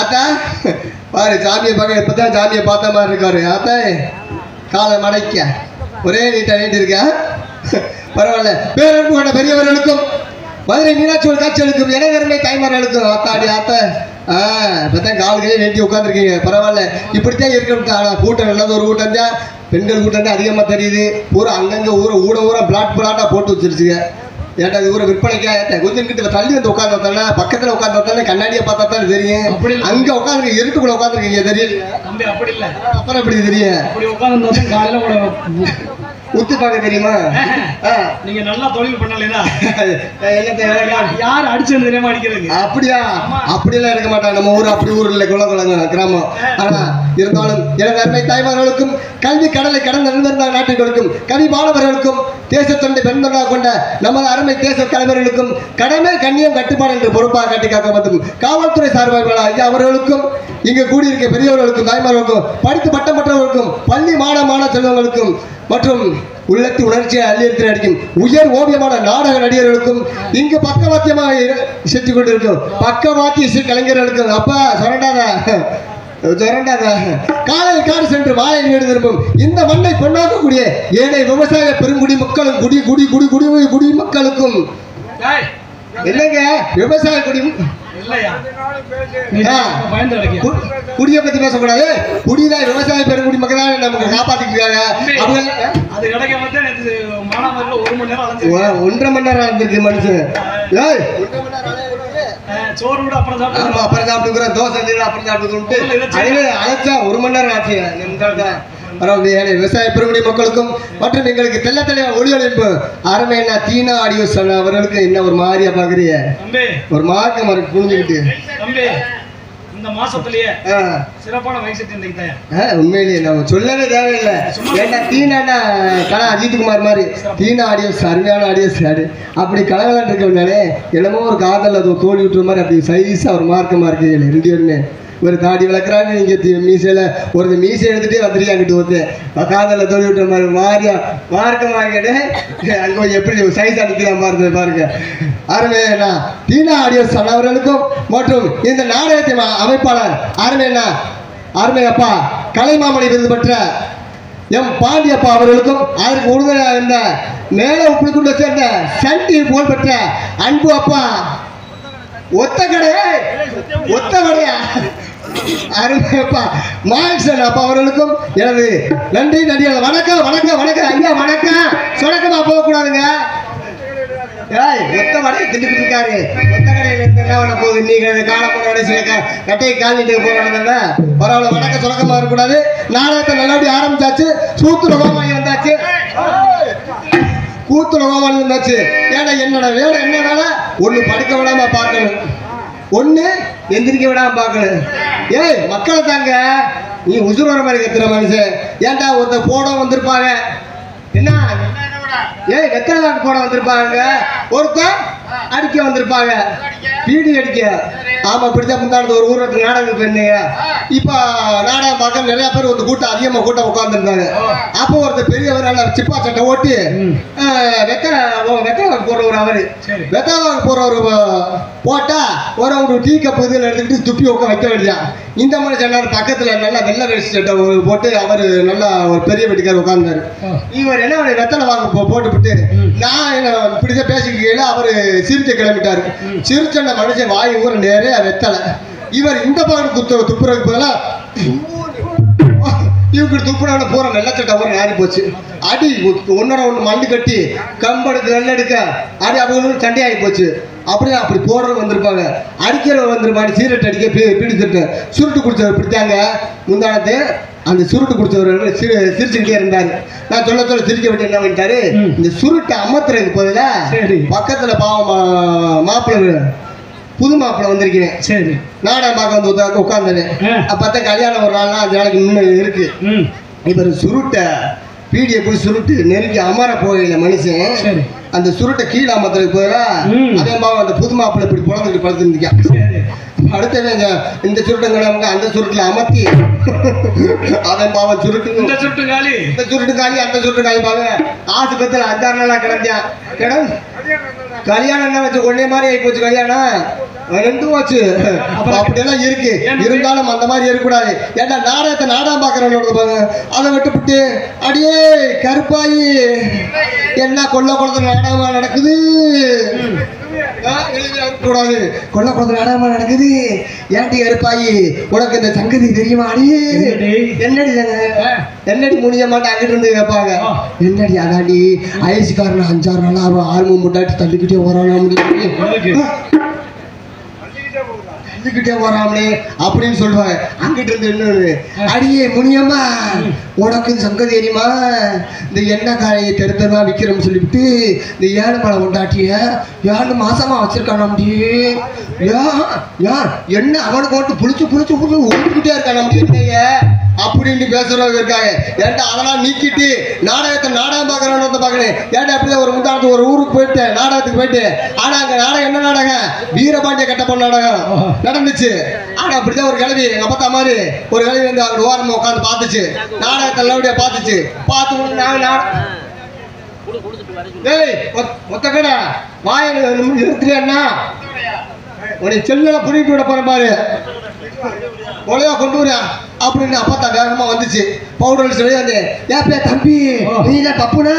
ஆத்தா பாரு சாமியை பார்க்க இப்பதான் சாமியை பார்த்த மாதிரி இருக்காரு. ஆத்தா காலை மடைக்க ஒரே நீட்டா நீட்டு இருக்க. பரவாயில்ல. பேரன்பு கொண்ட பெரியவர்களுக்கும் மதுரை மீனாட்சி காட்சிகளுக்கும் இளைஞர்மை தாய்மார்களுக்கும் ஆத்தாடி ஆத்தா இப்பதான் கால்களே நீட்டி உட்காந்துருக்கீங்க. பரவாயில்ல. இப்படித்தான் இருக்கணும். ஆனால் கூட்டம் நல்லது ஒரு கூட்டம் தான். பெண்கள் கூட்டம் தான் அதிகமாக தெரியுது. பூரா அங்கங்கே ஊரை பிளாட்டாக போட்டு வச்சிருச்சுங்க. ஏன்டா இது ஊரை விற்பனைக்கா கொஞ்சம் கிட்ட தள்ளி வந்து உட்காந்து வந்தானே பக்கத்தில் உட்காந்து வந்தானே கண்ணாடியை பார்த்தா தான் தெரியும். அங்கே உட்காந்துருக்கீங்க இருட்டுக்குள்ள உட்காந்துருக்கீங்க தெரியும். அப்படி இல்லை அப்புறம் எப்படி தெரியும்? அப்படி உட்காந்து காலையில் உத்து பார்க்க தெரியுமா? நீங்க நல்லா தொழில் பண்ணலையா? யார் அடிச்சது தெரியாம அடிக்கிறது? அப்படியா? அப்படியெல்லாம் இருக்க மாட்டாங்க. நம்ம ஊர் அப்படி ஊர் இல்லை, குளங்குளங்க கிராமம். ஆனா இருந்தாலும் எனது அருமை தாய்மார்களுக்கும் கல்வி கடலை கடந்த நண்பர்களாக நாட்டுகளுக்கும் கவி மாணவர்களுக்கும் தேசத்தொண்டை பெண்மர்களாக கொண்ட நமது அருமை தேச தலைவர்களுக்கும் கடமை கண்ணியம் கட்டுப்பாடு என்று பொறுப்பாக கட்டி காக்கப்படும் காவல்துறை சார்பாக அவர்களுக்கும் இங்கு கூடியிருக்க பெரியவர்களுக்கும் தாய்மார்களுக்கும் படித்து பட்டம் பெற்றவர்களுக்கும் பள்ளி மாணவ செல்வங்களுக்கும் மற்றும் உள்ளத்து உணர்ச்சியை அள்ளியத்தில் அடிக்கும் உயர் ஓவியமான நாடக நடிகர்களுக்கும் இங்கு பக்கவாத்தியமாக செஞ்சு கொண்டிருக்கும் பக்கவாத்திய இசை கலைஞர்களுக்கும் அப்பா சொரண்டாத காலையில் காடு சென்று மாலை வீடு திரும்பும் இந்த மண்ணை கொண்டாடக்கூடிய ஏழை விவசாய பெருங்குடி மக்களும் குடி மக்களுக்கும் இல்லைங்க விவசாய குடி குடியை பத்தி பேசக்கூடாது. குடிதான் விவசாய பெருங்குடி மக்கள் தான் நமக்கு காப்பாத்திட்டு இருக்காங்க. அவங்க 1.5 மணி நேரம் இருந்திருக்கு மனுஷன். சோறு கூட அப்புறம் சாப்பிட்டுக்கிறோம், தோசை அப்புறம் சாப்பிட்டுக்கிட்டு அதுவே அழைச்சா 1 மணி நேரம் ஆச்சு. விவசாய பெருங்குடி மக்களுக்கும் மற்றும் எங்களுக்கு தெல்ல தெளிவா ஒளியொலிப்பு அருமை என்ன தீனா ஆடியோ சொன்ன அவர்களுக்கு என்ன ஒரு மாதிரியா பாக்குறீங்க? ஒரு மார்க்க மாதிரி புரிஞ்சுக்கிட்டு இந்த மாசத்துலயே சிறப்பான வயசு உண்மையிலேயே நம்ம சொல்லவே தேவையில்லை. ஏன்னா தீனானா கலா அஜித்குமார் மாதிரி தீனா ஆடியோஸ் அருமையான ஆடியோஸ் அப்படி கலகலான் இருக்கவனாலே என்னமோ ஒரு காதல் அது தோழி விட்டுற மாதிரி அப்படி சைஸா ஒரு மார்க்கமா இருக்கீங்க. ரெண்டு பேருமே ஒரு தாடி வளர்க்குறாங்க. நீங்க மீசையில ஒரு மீசை எடுத்துட்டே வந்துருக்கீங்க. அங்கிட்டு வந்து காதல தோழி விட்டுற மாதிரி மாறியா மார்க்கமா அங்க எப்படி சைஸா நிற்கிற மாதிரி பாருங்க. அருமையா தீனா ஆடியோஸ் அவர்களுக்கும் மற்றும் இந்த நாடகத்தின் அமைப்பாளர் அருமை அப்பா கலைமாமணி விருது பெற்ற எம் பாண்டியப்பா அவர்களுக்கும் அதற்கு உறுதுணையாக இருந்த மேல உப்புக்குள்ள சேர்ந்த சன் டிவி புகழ் பெற்ற அன்பு அப்பா ஒத்த கடையா அருமையப்பா மாயசன் அப்பா அவர்களுக்கும் எனது நன்றி நடிகர். வணக்கம் ஐயா வணக்கம். சொடக்கமா போகக்கூடாதுங்க. ஒத்த வடையை திண்டுக்கிட்டு இருக்காரு. ஒத்த கடையில இருந்து என்ன பண்ண போகுது? நீங்க காலப்பட சில கட்டையை காலிட்டு போறாங்க. பரவாயில்ல வணக்கம் சொடக்கமா இருக்கக்கூடாது. நாடகத்தை நல்லபடி ஆரம்பிச்சாச்சு. கூத்துல கோமாளி வந்தாச்சு. ஏன்னா என்னோட வேலை என்ன வேலை? ஒண்ணு படுக்க விடாம பார்க்கணும், ஒண்ணு எந்திரிக்க விடாம பார்க்கணும். மக்களை தாங்க நீ உசுர் வர மாதிரி கத்துற மனுஷன். ஏன்டா ஒருத்த போட வந்திருப்பாங்க, என்ன வெத்தலை போட வந்திருப்பாங்க, ஒருத்தன் அடிக்க வந்திருப்பாங்க, பீடி அடிக்க. ஆமா இப்படித்தான் முந்தாண்டு ஒரு ஊருக்கு நாடகம் போயிருந்தீங்க. இப்ப நாடகம் பார்க்க நிறைய பேர் ஒரு கூட்டம் அதிகமா கூட்டம் உட்கார்ந்துருந்தாங்க. அப்போ ஒருத்தர் பெரியவர் சிப்பா சட்டை ஓட்டி வெத்தலை போடுறவர் அவரு வெத்தலை போடுறவரு போட்டா ஒரு டீ கப்பு இதில் எடுத்துக்கிட்டு துப்பி உட்கார வைக்க வேண்டியதான். இந்த மாதிரி சொன்னார். பக்கத்துல நல்லா வெள்ளை வேஷ்டி சட்டை போட்டு அவர் நல்லா ஒரு பெரிய வெட்டிக்கார் உட்கார்ந்தாரு. இவர் என்ன வெத்தலை வாங்க போட்டுவிட்டு நான் இப்படிதான் பேசிக்கிறீங்களா அவரு சிரிச்ச கிளம்பிட்டாரு. சிரிச்ச மனுஷன் வாய் ஊற நேரே வெத்தலை. இவர் இந்த பக்கம் துப்புறதுக்கு பதிலாக இவங்க துப்புனோட பூரா வெள்ளச்சட்டை பூரா ஏறி போச்சு. அடி ஒன்னோட ஒன்று மண்டு கட்டி கம்பெடுக்க வெள்ளெடுக்க அடி அவங்க சண்டையாகி போச்சு. அப்படியே அப்படி போடுறவங்க வந்திருப்பாங்க, அடிக்கிறவங்க வந்திருப்பாங்க. சீரட் அடிக்க பீடித்துட்டு சுருட்டு குடிச்சவர் பிடித்தாங்க. முந்தானத்து அந்த சுருட்டு குடிச்சவர் சிரிச்சுக்கிட்டே இருந்தாரு. நான் சொல்ல சிரிக்க விட்டு என்ன பண்ணிட்டாரு, இந்த சுருட்டை அமர்த்துறதுக்கு பதிலா பக்கத்துல பாவம் மாப்பிள்ளை புது மாப்பிள்ளை வந்திருக்கிறேன். சரி நாடகம் பார்க்க வந்து உட்கார்ந்தேன். பார்த்தா கல்யாணம் ஒரு நாள்னா 5 நாளைக்கு முன்ன இருக்கு. இப்ப சுருட்டை பீடியை போய் சுருட்டு நெருங்கி அமர போகல மனுஷன். அந்த சுருட்டை கீழே அமர்த்துறதுக்கு போதா அதே மாதிரி அந்த புது மாப்பிள்ளை இப்படி புலந்துட்டு படுத்துருந்துக்கான். அடுத்த இந்த சுருட்டுங்க அந்த சுருட்டுல அமர்த்தி அதன் பாவம் சுருட்டு இந்த சுருட்டு காலி அந்த சுருட்டு காலி பாவ ஆஸ்பத்திரியில் 5-6 நாளா கிடந்தான். கல்யாணம் என்ன வச்சு கொண்டே மாதிரி ஆகி போச்சு. கல்யாணம் ரெண்டும் வச்சு அப்படியெல்லாம் இருக்கு. இருந்தாலும் அந்த மாதிரி இருக்கக்கூடாது. ஏன்னா நாடகத்தை நாடகம் பார்க்குறவங்க அதை விட்டுவிட்டு அடியே கருப்பாயி என்ன கொல்ல குளத்துல நாடகமா நடக்குது, கூடாது கொல்ல குளத்துல நாடகமா நடக்குது, ஏன்டி கருப்பாயி உனக்கு இந்த சங்கதி தெரியுமா? அடியே என்னடி என்னடி முடிய மாட்டேன் அங்கிட்டு இருந்து கேட்பாங்க. என்னடி அதாண்டி ஐஸ்காரன் 5-6 நாளா 6 முட்டாட்டி தள்ளிக்கிட்டே வரானா தள்ளிக்கிட்டே வராமலே அப்படின்னு சொல்லுவாங்க. அங்கிட்டு இருந்து இன்னொரு அடியே முனியம்மா உனக்கு சங்கதி தெரியுமா? இந்த எண்ணெய் காயை தெருத்தமா விற்கிறோம்னு சொல்லிவிட்டு இந்த 7 பழம் கொண்டாட்டிய 7 மாசமா வச்சிருக்கான முடியே என்ன அவனுக்கு மட்டும் புளிச்சு புளிச்சு புளிச்சு ஊட்டிக்கிட்டே இருக்கான முடிய அப்படின்னு பேசுறவங்க இருக்காங்க. ஏன்டா அதெல்லாம் நீக்கிட்டு நாடகத்தை நாடகம் பார்க்குறவங்க பார்க்கணும். ஏன்டா அப்படியே ஒரு முந்தானத்து ஒரு ஊருக்கு போயிட்டு நாடகத்துக்கு போயிட்டு ஆனா அங்க நாடகம் என்ன நாடகம்? வீரபாண்டிய கட்டப்ப நாடகம் நடந்துச்சு. ஆனா அப்படிதான் ஒரு கிழவி எங்க அப்பா மாதிரி ஒரு கிழவி வந்து அவங்க ஓரமா உட்காந்து பார்த்துச்சு. நாடகத்தை நல்லபடியா பார்த்துச்சு. பார்த்து மொத்த கடை வாய இருக்கிறேன்னா உன்னை செல்ல புடிட்டு விட போற பாரு ஒலையா கொண்டு வர அப்படின்னு அப்பா வேகமா வந்துச்சு. பவுடர் சொல்லி வந்து ஏப்பே தம்பி நீதான் தப்புனா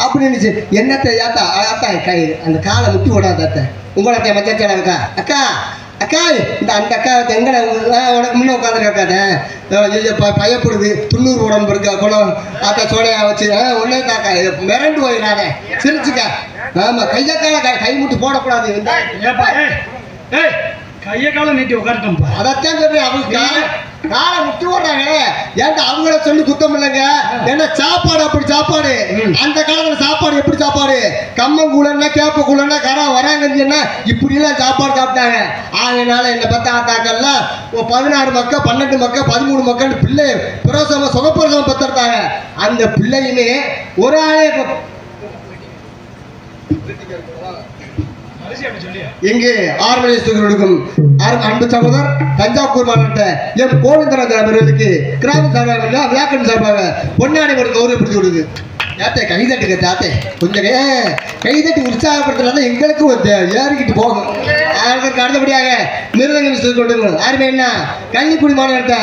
அப்படின்னு என்னத்த ஏத்தா அத்தா கை அந்த காலை முட்டி விடாத அத்தை உங்களத்த மச்சாச்சா இருக்கா அக்கா அக்கா இந்த அந்த அக்கா எங்கடா உனக்கு முன்ன உட்காந்துருக்காக்க பயப்படுது 90 உடம்பு இருக்கா குளம் அக்கா சோடையா வச்சு ஒன்னே தாக்கா மிரண்டு போயிடாத சிரிச்சுக்கா. ஆமா கைய கால கை முட்டி போடக்கூடாது. கைய காலம் நீட்டி உட்காந்துட்டோம்ப்பா. அதைத்தான் சொல்றேன். அவங்க காலை முட்டி ஓடுறாங்க. ஏன்டா அவங்கள சொல்லி குத்தம் இல்லைங்க. ஏன்னா சாப்பாடு அப்படி சாப்பாடு. அந்த காலத்துல சாப்பாடு எப்படி சாப்பாடு? கம்மங்கூழன்னா கேப்ப கூழன்னா கரா வராங்கன்னா இப்படி எல்லாம் சாப்பாடு சாப்பிட்டாங்க. அதனால என்ன பார்த்தா ஆத்தாக்கள்லாம் 16 மக்கள் 12 மக்கள் 13 மக்கள் பிள்ளை பிரசவம் சுகப்பிரசவம் பெற்றிருந்தாங்க. அந்த பிள்ளையுமே ஒரு ஆளே இங்கே 6 மணி கொடுக்கும் அன்பு சகோதரர் தஞ்சாவூர் மாவட்ட எம் கோவிந்தராஜ் அவர்களுக்கு கிராம சார்பாக வியாக்கன் சார்பாக பொன்னாடி ஒரு கௌரவப்படுத்தி கொடுக்குது. யாத்தே கைதட்டுங்க தாத்தே கொஞ்சம் கைதட்டி உற்சாகப்படுத்தலாம் எங்களுக்கு ஏறிக்கிட்டு போகும். அதற்கு அடுத்தபடியாக மிருதங்க கொண்டு யாருமே என்ன கள்ளிக்குடி மாநிலத்தை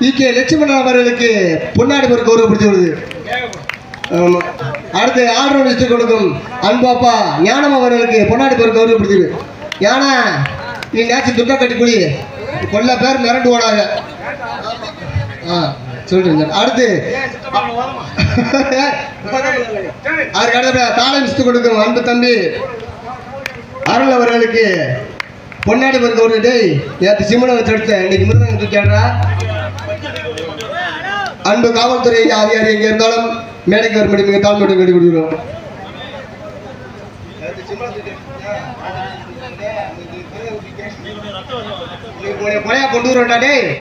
இகே லட்சுமணன் அவர்களுக்கு பொன்னாடி ஒரு கௌரவப்படுத்தி கொடுக்குது. அடுத்து ஆர்டர் கொடுக்கும் அன்பாப்பா ஞானம் அவர்களுக்கு பொன்னாடி பேர் கௌரவப்படுத்திடு. ஞானா நீ நேச்சு துட்டை கட்டி குடி கொல்ல பேர் மிரண்டு ஓடாங்க சொல்றேன். அடுத்து அதுக்கு அடுத்த தாளம் மிஸ்து கொடுக்கும் அன்பு தம்பி அருள் அவர்களுக்கு பொன்னாடி பேர் கௌரவ நேற்று சிம்மனை வச்சு எடுத்த இன்னைக்கு மிருதங்க தூக்கிடுறா. அன்பு காவல்துறை அதிகாரி எங்கே இருந்தாலும் மேடைக்கு வரும்படி மிக தாழ்மையுடன் கட்டி கொடுக்கிறோம். கொலையா கொண்டு வரோம்டா டே.